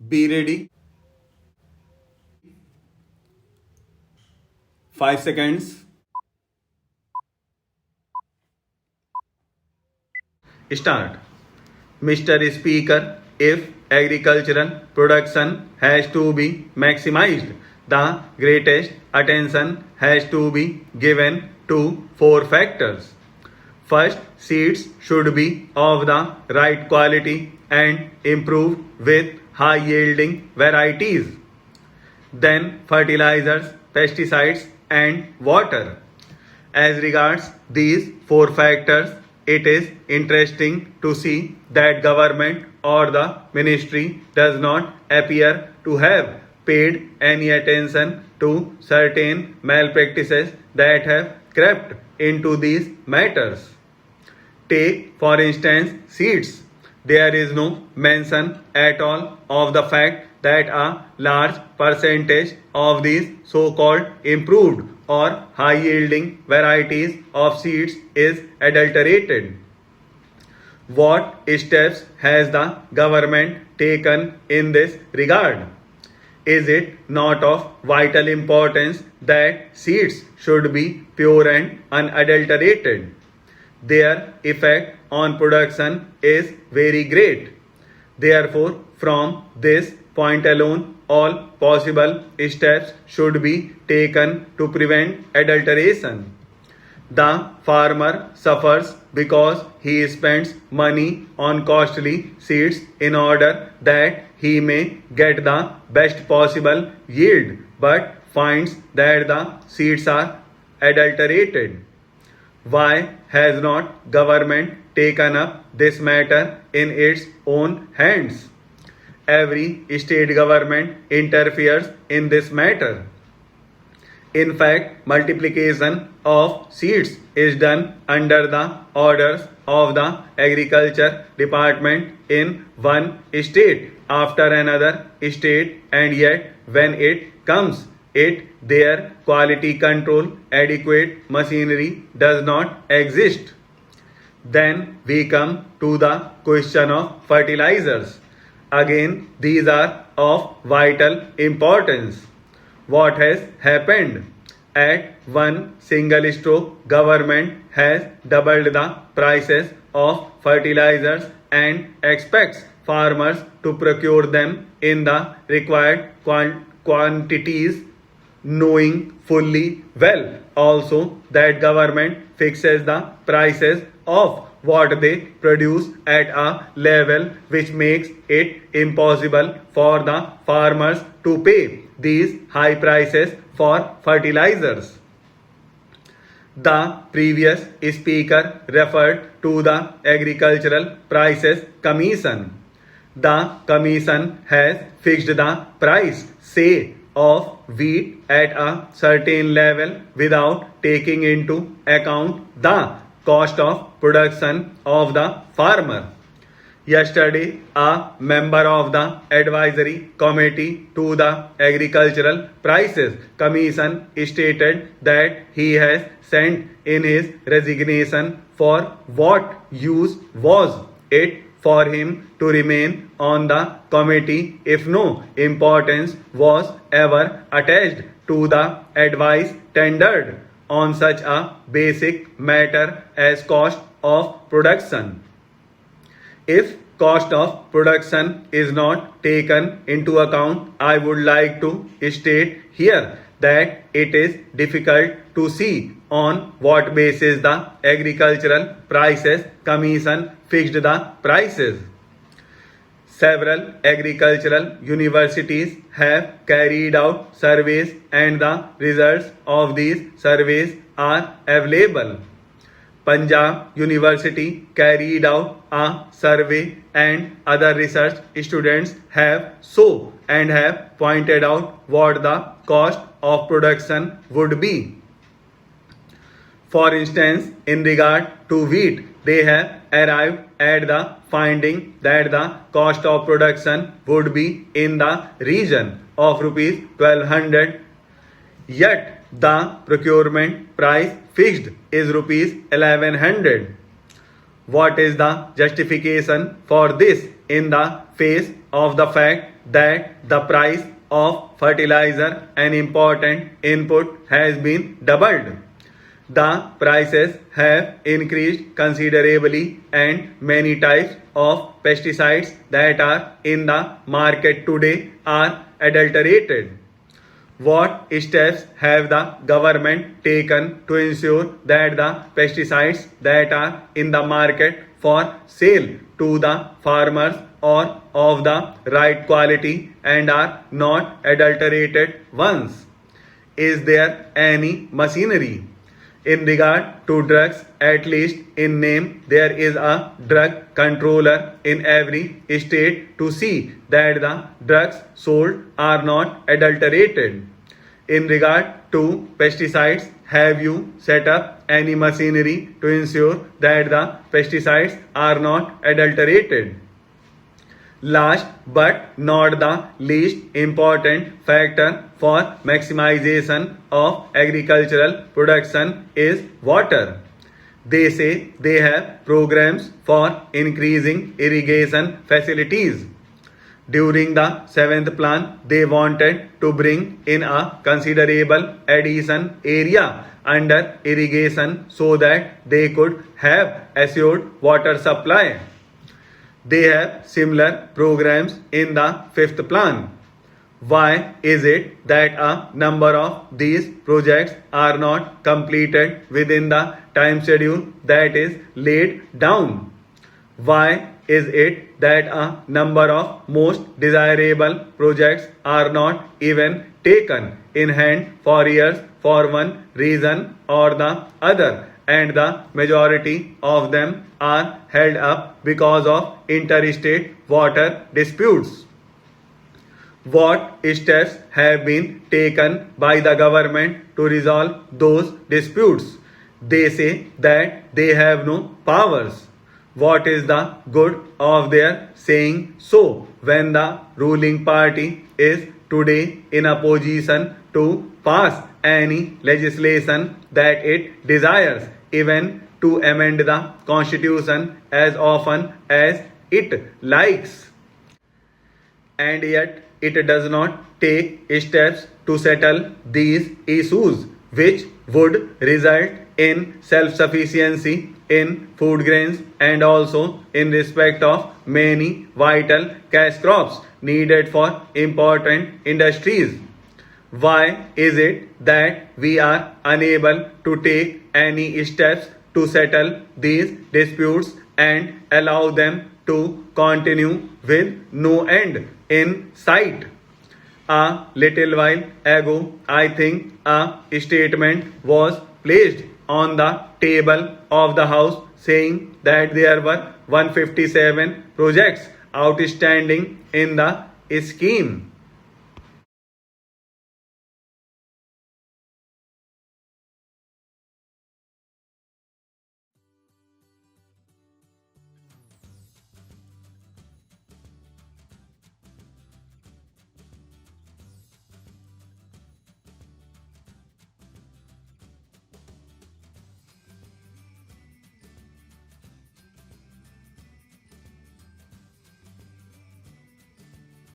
Be ready. 5 seconds. Start. Mr. Speaker, if agricultural production has to be maximized, the greatest attention has to be given to four factors. First, seeds should be of the right quality and improved with high yielding varieties. Then, fertilizers, pesticides, and water. As regards these four factors, it is interesting to see that government or the ministry does not appear to have paid any attention to certain malpractices that have crept into these matters. Take, for instance, seeds. There is no mention at all of the fact that a large percentage of these so called improved or high yielding varieties of seeds is adulterated. What steps has the government taken in this regard? Is it not of vital importance that seeds should be pure and unadulterated? Their effect on production is very great. Therefore, from this point alone, all possible steps should be taken to prevent adulteration. The farmer suffers because he spends money on costly seeds in order that he may get the best possible yield, but finds that the seeds are adulterated. Why has not government taken up this matter in its own hands? Every state government interferes in this matter. In fact, multiplication of seeds is done under the orders of the agriculture department in one state after another state, and yet when it comes it their quality control adequate machinery does not exist. Then we come to the question of fertilizers. Again, these are of vital importance. What has happened? At one single stroke, government has doubled the prices of fertilizers and expects farmers to procure them in the required quantities, knowing fully well also that government fixes the prices of what they produce at a level which makes it impossible for the farmers to pay these high prices for fertilizers. The previous speaker referred to the Agricultural Prices Commission. The commission has fixed the price, say, of wheat at a certain level without taking into account the cost of production of the farmer. Yesterday, a member of the advisory committee to the Agricultural Prices Commission stated that he has sent in his resignation. For what use was it for him to remain on the committee if no importance was ever attached to the advice tendered on such a basic matter as cost of production? If cost of production is not taken into account, I would like to state here that it is difficult to see on what basis the Agricultural Prices Commission fixed the prices. Several agricultural universities have carried out surveys and the results of these surveys are available. Punjab University carried out a survey and other research students have so and have pointed out what the cost of production would be. For instance, in regard to wheat, they have arrived at the finding that the cost of production would be in the region of rupees 1200, yet the procurement price fixed is rupees 1100. What is the justification for this in the face of the fact that the price of fertilizer, an important input, has been doubled. The prices have increased considerably, and many types of pesticides that are in the market today are adulterated. What steps have the government taken to ensure that the pesticides that are in the market for sale to the farmers are of the right quality and are not adulterated ones? Is there any machinery? In regard to drugs, at least in name, there is a drug controller in every state to see that the drugs sold are not adulterated. In regard to pesticides, have you set up any machinery to ensure that the pesticides are not adulterated? Last but not the least important factor for maximization of agricultural production is water. They say they have programs for increasing irrigation facilities. During the seventh plan, they wanted to bring in a considerable addition area under irrigation so that they could have assured water supply. They have similar programs in the fifth plan. Why is it that a number of these projects are not completed within the time schedule that is laid down? Why is it that a number of most desirable projects are not even taken in hand for years for one reason or the other, and the majority of them are held up because of interstate water disputes? What steps have been taken by the government to resolve those disputes? They say that they have no powers. What is the good of their saying so when the ruling party is today in a position to pass any legislation that it desires, even to amend the constitution as often as it likes? And yet it does not take steps to settle these issues, which would result in self-sufficiency in food grains and also in respect of many vital cash crops needed for important industries. Why is it that we are unable to take any steps to settle these disputes and allow them to continue with no end in sight? A little while ago, I think a statement was placed on the table of the House saying that there were 157 projects outstanding in the scheme.